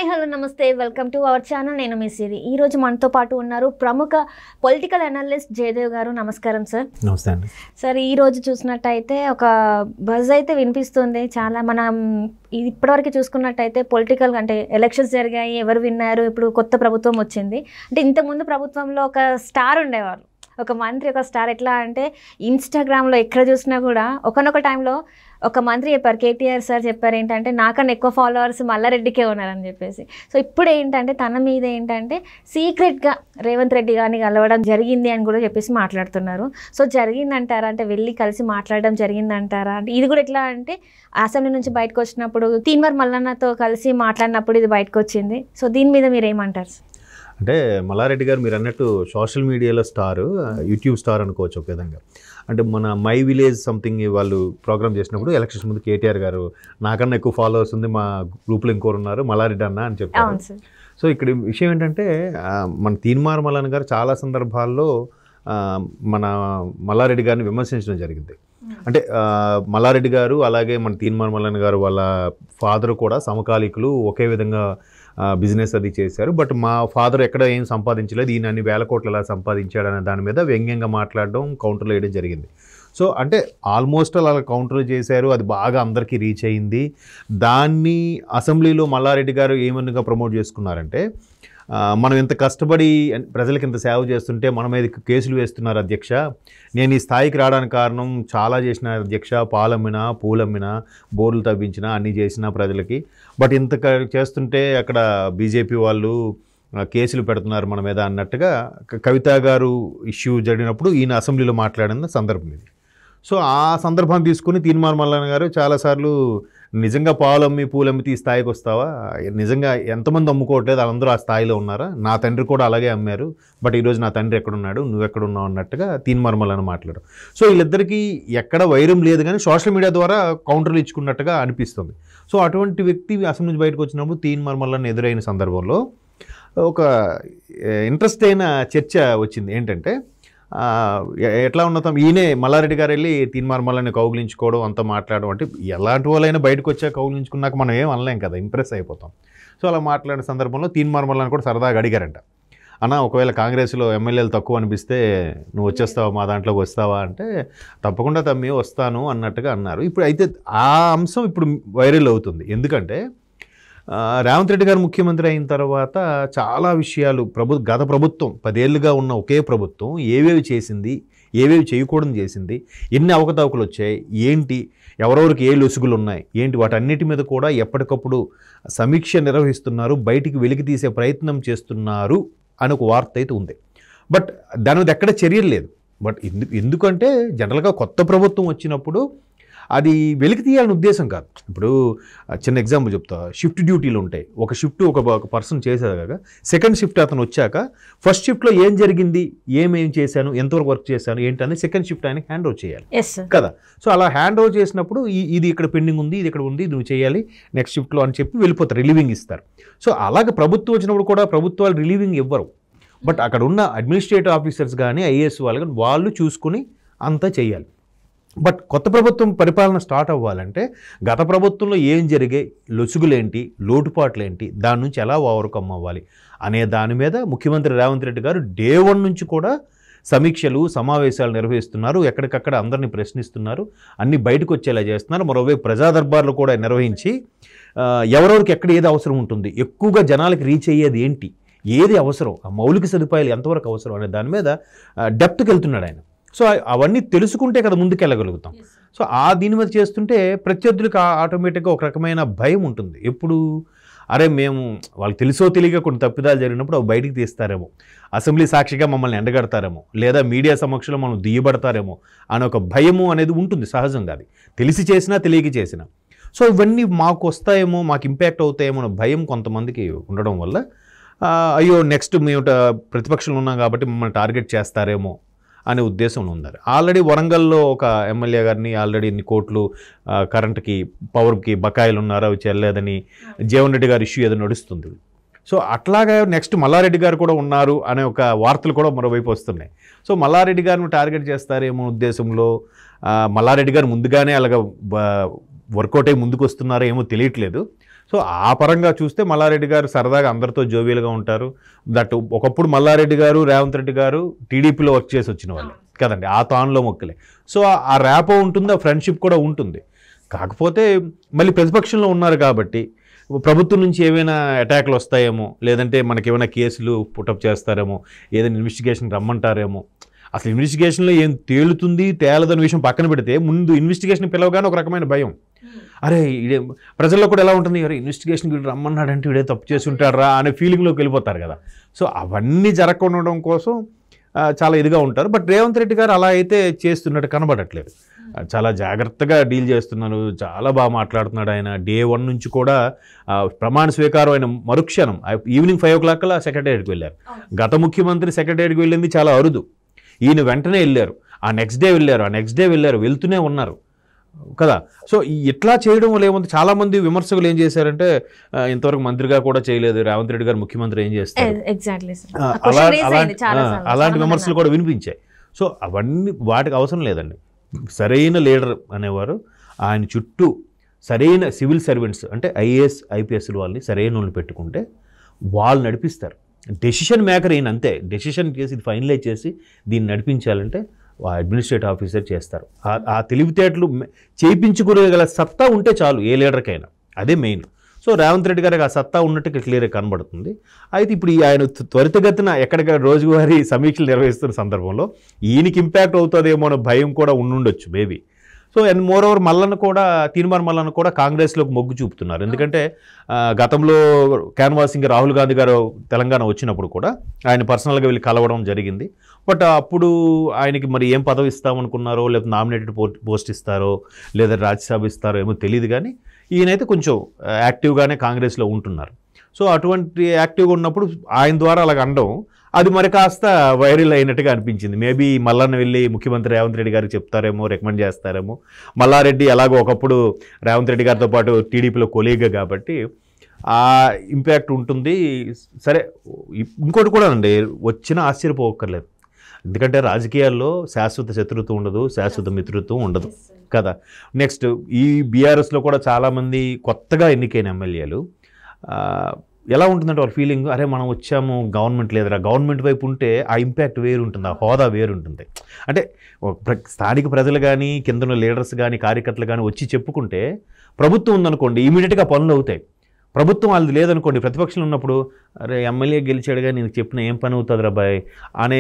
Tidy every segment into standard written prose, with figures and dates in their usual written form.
Hi hello నమస్తే welcome to our channel. నేను మీ సిరి. ఈ రోజు మనతో పాటు ఉన్నారు ప్రముఖ పొలిటికల్ అనలిస్ట్ జయదేవ్ గారు. నమస్కారం సార్. నమస్తే అండి సార్. ఈ రోజు చూసినట్టయితే ఒక బజ్ అయితే వినిపిస్తుంది. చాలా మనం ఇప్పటివరకు చూసుకున్నట్టయితే పొలిటికల్ అంటే ఎలక్షన్స్ జరిగాయి, ఎవరు విన్నారు, ఇప్పుడు కొత్త ప్రభుత్వం వచ్చింది. అంటే ఇంతకుముందు ప్రభుత్వంలో ఒక స్టార్ ఉండేవారు, ఒక మంత్రి, ఒక స్టార్. ఎట్లా అంటే ఇన్స్టాగ్రామ్లో ఎక్కడ చూసినా కూడా ఒకనొక టైంలో ఒక మంత్రి చెప్పారు, కేటీఆర్ సార్ చెప్పారు ఏంటంటే నాకన్నా ఎక్కువ ఫాలోవర్స్ మల్లారెడ్డికే ఉన్నారని చెప్పేసి. సో ఇప్పుడు ఏంటంటే తన మీద ఏంటంటే సీక్రెట్గా రేవంత్ రెడ్డి గారిని కలవడం జరిగింది అని కూడా చెప్పేసి మాట్లాడుతున్నారు. సో జరిగిందంటారా? అంటే వెళ్ళి కలిసి మాట్లాడడం జరిగిందంటారా? అంటే ఇది కూడా ఎట్లా అంటే అసెంబ్లీ నుంచి బయటకు వచ్చినప్పుడు తీన్మార్ మల్లన్నతో కలిసి మాట్లాడినప్పుడు ఇది బయటకు వచ్చింది. సో దీని మీద మీరు ఏమంటారు? అంటే మల్లారెడ్డి గారు మీరు అన్నట్టు సోషల్ మీడియాలో స్టార్, యూట్యూబ్ స్టార్ అనుకోవచ్చు ఒక విధంగా. అంటే మన మై విలేజ్ సంథింగ్ వాళ్ళు ప్రోగ్రామ్ చేసినప్పుడు ఎలక్షన్స్ ముందు కేటీఆర్ గారు నాకన్నా ఎక్కువ ఫాలోవర్స్ ఉంది, మా గ్రూప్లో ఇంకోరు ఉన్నారు, మల్లారెడ్డి అన్న అని చెప్పారు. సో ఇక్కడ విషయం ఏంటంటే మన తీన్మార్ మల్లన్న గారు చాలా సందర్భాల్లో మన మల్లారెడ్డి గారిని విమర్శించడం జరిగింది. అంటే మల్లారెడ్డి గారు అలాగే మన తీన్మార్ మల్లన్న గారు వాళ్ళ ఫాదర్ కూడా సమకాలీకులు, ఒకే విధంగా బిజినెస్ అది చేశారు. బట్ మా ఫాదర్ ఎక్కడ ఏం సంపాదించలేదు, ఈయన అన్ని వేల కోట్లు ఎలా సంపాదించాడు అనే దాని మీద వ్యంగ్యంగా మాట్లాడడం, కౌంటర్లు వేయడం జరిగింది. సో అంటే ఆల్మోస్ట్ అలా కౌంటర్లు చేశారు, అది బాగా అందరికీ రీచ్ అయింది. దాన్ని అసెంబ్లీలో మల్లారెడ్డి గారు ఏమన్నగా ప్రమోట్ చేసుకున్నారంటే మనం ఇంత కష్టపడి ప్రజలకు ఇంత సేవ చేస్తుంటే మన మీద కేసులు వేస్తున్నారు అధ్యక్ష, నేను ఈ స్థాయికి రావడానికి కారణం చాలా చేసిన అధ్యక్ష, పాలమ్మినా, పూలమ్మినా, బోర్లు తవ్వించినా, అన్నీ చేసిన ప్రజలకి, బట్ ఇంత చేస్తుంటే అక్కడ బీజేపీ వాళ్ళు కేసులు పెడుతున్నారు మన మీద అన్నట్టుగా కవిత గారు ఇష్యూ జరిగినప్పుడు ఈయన అసెంబ్లీలో మాట్లాడిన సందర్భం ఇది. సో ఆ సందర్భాన్ని తీసుకుని తీన్మార్ మల్లన్న గారు చాలాసార్లు నిజంగా పాలమ్మి పూలమ్మితే ఈ స్థాయికి వస్తావా, నిజంగా ఎంతమంది అమ్ముకోవట్లేదు, వాళ్ళందరూ ఆ స్థాయిలో ఉన్నారా, నా తండ్రి కూడా అలాగే అమ్మారు, బట్ ఈరోజు నా తండ్రి ఎక్కడున్నాడు, నువ్వు ఎక్కడున్నావు అన్నట్టుగా తీన్మార్ మల్లన్న మాట్లాడారు. సో వీళ్ళిద్దరికీ ఎక్కడ వైరం లేదు, కానీ సోషల్ మీడియా ద్వారా కౌంటర్లు ఇచ్చుకున్నట్టుగా అనిపిస్తుంది. సో అటువంటి వ్యక్తి అసెంబ్లీ నుంచి బయటకు వచ్చినప్పుడు తీన్మార్ మల్లన్న ఎదురైన సందర్భంలో ఒక ఇంట్రెస్ట్ అయిన చర్చ వచ్చింది. ఏంటంటే ఎట్లా ఉన్నతాం ఈయనే మల్లారెడ్డి గారు వెళ్ళి తీన్మార్ మల్లన్ని కౌగిలించుకోవడం, అంతా మాట్లాడడం. అంటే ఎలాంటి వాళ్ళైనా బయటకు వచ్చా కౌగిలించుకున్నాక మనం ఏం అనలేం కదా, ఇంప్రెస్ అయిపోతాం. సో అలా మాట్లాడిన సందర్భంలో తీన్మార్ మల్లన్న కూడా సరదాగా అడిగారంట, అన్న ఒకవేళ కాంగ్రెస్లో ఎమ్మెల్యేలు తక్కువ అనిపిస్తే నువ్వు వచ్చేస్తావా, మా దాంట్లోకి వస్తావా అంటే తప్పకుండా తమ్మి వస్తాను అన్నట్టుగా అన్నారు. ఇప్పుడు అయితే ఆ అంశం ఇప్పుడు వైరల్ అవుతుంది. ఎందుకంటే రేవంత్ రెడ్డి గారు ముఖ్యమంత్రి అయిన తర్వాత చాలా విషయాలు గత ప్రభుత్వం 10 ఏళ్ళుగా ఉన్న ఒకే ప్రభుత్వం ఏవేవి చేసింది, ఏవేవి చేయకూడదు చేసింది, ఎన్ని అవకతవకలు వచ్చాయి, ఏంటి ఎవరెవరికి ఏ లొసుగులు ఉన్నాయి, ఏంటి వాటన్నిటి మీద కూడా ఎప్పటికప్పుడు సమీక్ష నిర్వహిస్తున్నారు, బయటికి వెలికి తీసే ప్రయత్నం చేస్తున్నారు అని ఒక వార్త అయితే ఉంది. బట్ దాని మీద ఎక్కడ చర్యలు లేదు. బట్ ఎందుకంటే జనరల్గా కొత్త ప్రభుత్వం వచ్చినప్పుడు అది వెలికి తీయాలని ఉద్దేశం కాదు. ఇప్పుడు చిన్న ఎగ్జాంపుల్ చెప్తా, షిఫ్ట్ డ్యూటీలు ఉంటాయి. ఒక షిఫ్ట్ ఒక పర్సన్ చేసేదాకా సెకండ్ షిఫ్ట్ అతను వచ్చాక ఫస్ట్ షిఫ్ట్లో ఏం జరిగింది, ఏమేం చేశాను, ఎంతవరకు వర్క్ చేశాను ఏంటని సెకండ్ షిఫ్ట్ ఆయనకి హ్యాండ్ ఓవర్ చేయాలి కదా. సో అలా హ్యాండ్ ఓవర్ చేసినప్పుడు ఇది ఇక్కడ పెండింగ్ ఉంది, ఇది ఇక్కడ ఉంది, నువ్వు చేయాలి నెక్స్ట్ షిఫ్ట్లో అని చెప్పి వెళ్ళిపోతారు, రిలీవింగ్ ఇస్తారు. సో అలాగే ప్రభుత్వం వచ్చినప్పుడు కూడా ప్రభుత్వాలు రిలీవింగ్ ఇవ్వరు. బట్ అక్కడ ఉన్న అడ్మినిస్ట్రేటివ్ ఆఫీసర్స్ కానీ ఐఏఎస్ వాళ్ళు కానీ వాళ్ళు చూసుకుని అంతా చేయాలి. బట్ కొత్త ప్రభుత్వం పరిపాలన స్టార్ట్ అవ్వాలంటే గత ప్రభుత్వంలో ఏం జరిగాయి, లొసుగులేంటి, లోటుపాట్లేంటి, దాని నుంచి ఎలా ఓవర్కమ్ అవ్వాలి అనే దాని మీద ముఖ్యమంత్రి రేవంత్ రెడ్డి గారు డే 1 నుంచి కూడా సమీక్షలు, సమావేశాలు నిర్వహిస్తున్నారు. ఎక్కడికక్కడ అందరినీ ప్రశ్నిస్తున్నారు, అన్నీ బయటకు వచ్చేలా చేస్తున్నారు. మరోవైపు ప్రజా దర్బార్లు కూడా నిర్వహించి ఎవరెవరికి ఎక్కడ ఏది అవసరం ఉంటుంది, ఎక్కువగా జనాలకి రీచ్ అయ్యేది ఏంటి, ఏది అవసరం, ఆ మౌలిక సదుపాయాలు ఎంతవరకు అవసరం అనే దాని మీద డెప్త్కి వెళ్తున్నాడు ఆయన. సో అవన్నీ తెలుసుకుంటే కదా ముందుకెళ్ళగలుగుతాం. సో దీని మీద చేస్తుంటే ప్రత్యర్థులకు ఆటోమేటిక్గా ఒక రకమైన భయం ఉంటుంది. ఎప్పుడు అరే మేము వాళ్ళకి తెలుసో తెలియక కొన్ని తప్పిదాలు జరిగినప్పుడు అవి బయటికి తీస్తారేమో, అసెంబ్లీ సాక్షిగా మమ్మల్ని ఎండగడతారేమో, లేదా మీడియా సమక్షంలో మనం దియ్యబడతారేమో అనే ఒక భయము అనేది ఉంటుంది సహజంగా, అది తెలిసి చేసినా తెలియక చేసినా. సో ఇవన్నీ మాకు వస్తాయేమో, మాకు ఇంపాక్ట్ అవుతాయేమో అనే భయం కొంతమందికి ఉండడం వల్ల అయ్యో నెక్స్ట్ మేము ప్రతిపక్షంలో ఉన్నాం కాబట్టి మమ్మల్ని టార్గెట్ చేస్తారేమో అనే ఉద్దేశం ఉన్నారు. ఆల్రెడీ వరంగల్లో ఒక ఎమ్మెల్యే గారిని ఆల్రెడీ ఇన్ని కోట్లు కరెంటుకి, పవర్కి బకాయిలు ఉన్నారు, అవి చెల్లలేదని జీవన్ రెడ్డి గారి ఇష్యూ ఏదో నడుస్తుంది. సో అట్లాగా నెక్స్ట్ మల్లారెడ్డి గారు కూడా ఉన్నారు అనే ఒక వార్తలు కూడా మరోవైపు వస్తున్నాయి. సో మల్లారెడ్డి గారిని టార్గెట్ చేస్తారేమో ఉద్దేశంలో మల్లారెడ్డి గారు ముందుగానే అలాగ వర్కౌట్ అయ్యి ముందుకు వస్తున్నారో ఏమో తెలియట్లేదు. సో సో ఆ పరంగా చూస్తే మల్లారెడ్డి గారు సరదాగా అందరితో జోవియల్గా ఉంటారు. దట్ ఒకప్పుడు మల్లారెడ్డి గారు రేవంత్ రెడ్డి గారు టీడీపీలో వర్క్ చేసి వచ్చిన వాళ్ళు కదండి, ఆ తానులో మొక్కలే. సో ఆ ర్యాపో ఉంటుంది, ఆ ఫ్రెండ్షిప్ కూడా ఉంటుంది. కాకపోతే మళ్ళీ ప్రతిపక్షంలో ఉన్నారు కాబట్టి ప్రభుత్వం నుంచి ఏమైనా అటాక్లు వస్తాయేమో, లేదంటే మనకి ఏమైనా కేసులు పుటప్ చేస్తారేమో, ఏదైనా ఇన్వెస్టిగేషన్ రమ్మంటారేమో. అసలు ఇన్వెస్టిగేషన్లో ఏం తేలుతుంది తేలదన్న విషయం పక్కన పెడితే ముందు ఇన్వెస్టిగేషన్ పిలవగానే ఒక రకమైన భయం. అరే ఇదే ప్రజల్లో కూడా ఎలా ఉంటుంది, అరే ఇన్వెస్టిగేషన్ వీడు రమ్మన్నాడంటే వీడే తప్పు చేసి ఉంటారా అనే ఫీలింగ్లోకి వెళ్ళిపోతారు కదా. సో అవన్నీ జరగకుండా కోసం చాలా ఇదిగా ఉంటారు. బట్ రేవంత్ రెడ్డి గారు అలా అయితే చేస్తున్నట్టు కనబడట్లేదు. చాలా జాగ్రత్తగా డీల్ చేస్తున్నారు, చాలా బాగా మాట్లాడుతున్నాడు ఆయన. డే 1 నుంచి కూడా ప్రమాణ స్వీకారం అయిన మరుక్షణం ఈవినింగ్ 5 o'clock సెక్రటేరియట్కి వెళ్ళారు. గత ముఖ్యమంత్రి సెక్రటేరియట్కి వెళ్ళింది చాలా అరుదు. ఈయన వెంటనే వెళ్ళారు, ఆ నెక్స్ట్ డే వెళ్ళారు, వెళ్తూనే ఉన్నారు కదా. సో ఇట్లా చేయడం వల్ల ఏముంది, చాలామంది విమర్శకులు ఏం చేశారంటే ఇంతవరకు మంత్రిగా కూడా చేయలేదు రేవంత్ రెడ్డి గారు, ముఖ్యమంత్రి ఏం చేస్తారు, అలాంటి విమర్శలు కూడా వినిపించాయి. సో అవన్నీ వాటికి అవసరం లేదండి. సరైన లీడర్ అనేవారు ఆయన చుట్టూ సరైన సివిల్ సర్వెంట్స్ అంటే ఐఏఎస్ ఐపీఎస్లు వాళ్ళని సరైన వాళ్ళని పెట్టుకుంటే వాళ్ళు నడిపిస్తారు. డెసిషన్ మేకర్ అయిన అంతే, డెసిషన్ చేసి ఫైనలైజ్ చేసి దీన్ని నడిపించాలంటే అడ్మినిస్ట్రేటివ్ ఆఫీసర్ చేస్తారు. ఆ తెలివితేటలు చేయించుకునేగల సత్తా ఉంటే చాలు ఏ లీడర్కైనా, అదే మెయిన్. సో రేవంత్ రెడ్డి గారికి ఆ సత్తా ఉన్నట్టు క్లియర్గా కనబడుతుంది. అయితే ఇప్పుడు ఆయన త్వరితగతిన ఎక్కడిక్కడ రోజువారీ సమీక్షలు నిర్వహిస్తున్న సందర్భంలో ఈయనకి ఇంపాక్ట్ అవుతుందేమో అనే భయం కూడా ఉండుండొచ్చు maybe. So and moreover Teenmaar Mallanna కూడా కాంగ్రెస్లోకి మొగ్గు చూపుతున్నారు. ఎందుకంటే గతంలో క్యాన్వాసింగ్ రాహుల్ గాంధీ గారు తెలంగాణ వచ్చినప్పుడు కూడా ఆయన పర్సనల్గా వెళ్ళి కలవడం జరిగింది. బట్ అప్పుడు ఆయనకి మరి ఏం పదవి ఇస్తామనుకున్నారో, లేకపోతే నామినేటెడ్ పోస్ట్ ఇస్తారో, లేదా రాజ్యసభ ఇస్తారో ఏమో తెలియదు. కానీ ఈయనైతే కొంచెం యాక్టివ్గానే కాంగ్రెస్లో ఉంటున్నారు. సో అటువంటి యాక్టివ్గా ఉన్నప్పుడు ఆయన ద్వారా అలాగ అనడం అది మరి కాస్త వైరల్ అయినట్టుగా అనిపించింది. మేబీ మల్లన్న వెళ్ళి ముఖ్యమంత్రి రేవంత్ రెడ్డి గారికి చెప్తారేమో, రికమెండ్ చేస్తారేమో. మల్లారెడ్డి ఎలాగో ఒకప్పుడు రేవంత్ రెడ్డి గారితో పాటు టీడీపీలో కొలీగ్ కాబట్టి ఆ ఇంపాక్ట్ ఉంటుంది. సరే ఇంకోటి కూడా అండి, వచ్చిన ఆశ్చర్యపోక్కర్లేదు. ఎందుకంటే రాజకీయాల్లో శాశ్వత శత్రుత్వం ఉండదు, శాశ్వత మిత్రుత్వం ఉండదు కదా. నెక్స్ట్ ఈ బీఆర్ఎస్లో కూడా చాలామంది కొత్తగా ఎన్నికైన ఎమ్మెల్యేలు ఎలా ఉంటుందంటే వాళ్ళ ఫీలింగ్, అరే మనం వచ్చాము గవర్నమెంట్ లేదురా, గవర్నమెంట్ వైపు ఉంటే ఆ ఇంపాక్ట్ వేరుంటుంది, ఆ హోదా వేరుంటుంది. అంటే స్థానిక ప్రజలు కానీ కింద ఉన్న లీడర్స్ కానీ కార్యకర్తలు కానీ వచ్చి చెప్పుకుంటే ప్రభుత్వం ఉందనుకోండి ఇమీడియట్గా పనులు అవుతాయి. ప్రభుత్వం వాళ్ళది లేదనుకోండి, ప్రతిపక్షంలో ఉన్నప్పుడు అరే ఎమ్మెల్యే గెలిచాడుగా నేను చెప్పిన ఏం పని అవుతుంది రాబాయ్ అనే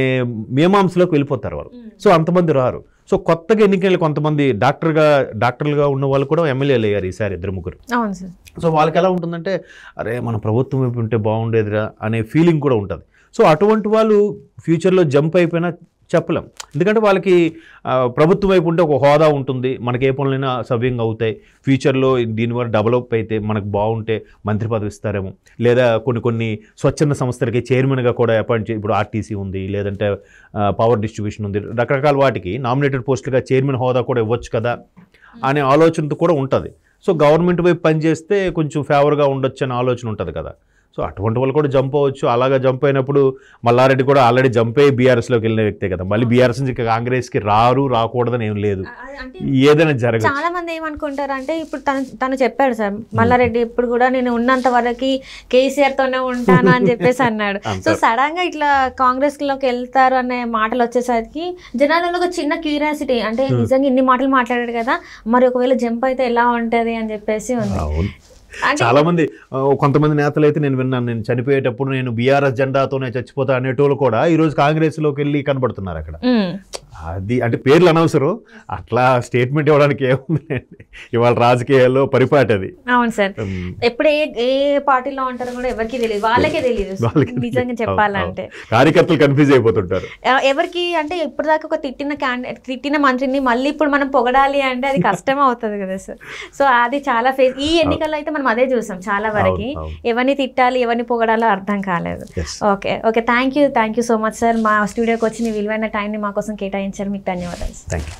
మీమాంసలోకి వెళ్ళిపోతారు వాళ్ళు. సో అంతమంది రారు. సో కొత్తగా ఎన్నికలు కొంతమంది డాక్టర్లుగా ఉన్న వాళ్ళు కూడా ఎమ్మెల్యేలు అయ్యారు ఈసారి 2-3. సో వాళ్ళకి ఎలా ఉంటుందంటే అరే మన ప్రభుత్వం వైపు ఉంటే బాగుండేదిరా అనే ఫీలింగ్ కూడా ఉంటుంది. సో అటువంటి వాళ్ళు ఫ్యూచర్లో జంప్ అయిపోయినా చెప్పలేం. ఎందుకంటే వాళ్ళకి ప్రభుత్వం వైపు ఉంటే ఒక హోదా ఉంటుంది, మనకి ఏ పనులైనా సవ్యంగా అవుతాయి, ఫ్యూచర్లో దీనివల్ల డెవలప్ అయితే మనకు బాగుంటే మంత్రి పదవి ఇస్తారేమో, లేదా కొన్ని స్వచ్ఛంద సంస్థలకి చైర్మన్గా కూడా అపాయింట్ ఇప్పుడు ఆర్టీసీ ఉంది, లేదంటే పవర్ డిస్ట్రిబ్యూషన్ ఉంది, రకరకాల వాటికి నామినేటెడ్ పోస్టులుగా చైర్మన్ హోదా కూడా ఇవ్వచ్చు కదా అనే ఆలోచనతో కూడా ఉంటుంది. సో గవర్నమెంట్ వైపు పనిచేస్తే కొంచెం ఫేవర్గా ఉండొచ్చు అనే ఆలోచన ఉంటుంది కదా. సో అటువంటి వాళ్ళు కూడా జంప్ అవ్వచ్చు. అలాగా జంప్ అయినప్పుడు మల్లారెడ్డి కూడా ఆల్రెడీ జంప్ అయ్యి బీఆర్ఎస్లోకి వెళ్ళిన వ్యక్తే కదా, మళ్ళీ బీఆర్ఎస్ నుంచి కాంగ్రెస్కి రాకూడదని ఏం లేదు, ఏదైనా జరగదు. చాలా మంది ఏమనుకుంటారు అంటే ఇప్పుడు తను చెప్పాడు సార్ మల్లారెడ్డి ఇప్పుడు కూడా నేను ఉన్నంత వరకు కేసీఆర్ తోనే ఉంటాను అని చెప్పేసి అన్నాడు. సో సడన్ గా ఇట్లా కాంగ్రెస్ లోకి వెళ్తారు అనే మాటలు వచ్చేసరికి జనాలలో ఒక చిన్న క్యూరియాసిటీ, అంటే నిజంగా ఇన్ని మాటలు మాట్లాడాడు కదా, మరి ఒకవేళ జంప్ అయితే ఎలా ఉంటది అని చెప్పేసి ఉంది. చాలా మంది కొంతమంది నేతలు అయితే నేను విన్నాను, నేను చనిపోయేటప్పుడు నేను బీఆర్ఎస్ జెండాతోనే చచ్చిపోతా అనేటోళ్ళు కూడా ఈరోజు కాంగ్రెస్లోకి వెళ్ళి కనబడుతున్నారు అక్కడ. అది అంటే పేర్లు అనవసరం, అట్లా స్టేట్మెంట్ ఇవ్వడానికి ఏముంది, ఇవాళ రాజకీయాల్లో పరిపాటి అది. అవును సార్, ఎప్పుడు ఏ పార్టీలో ఉంటారో కూడా ఎవరికి తెలియదు, వాళ్ళకే తెలియదు నిజంగా చెప్పాలంటే. కార్యకర్తలు కన్ఫ్యూజ్ అయిపోతుంటారు ఎవరికి అంటే ఇప్పుడు దాకా ఒక తిట్టిన మంత్రిని మళ్ళీ ఇప్పుడు మనం పొగడాలి అంటే అది కష్టం అవుతుంది కదా సార్. సో అది చాలా ఈ ఎన్నికల్లో అయితే మనం అదే చూసాం చాలా వరకు, ఎవరిని తిట్టాలి ఎవరిని పొగడాలో అర్థం కాలేదు. Okay thank you so much sir, మా స్టూడియోకి వచ్చి మీ విలువైన టైంని మా కోసం కేటాయించారు, మీకు ధన్యవాదాలు. Thank you.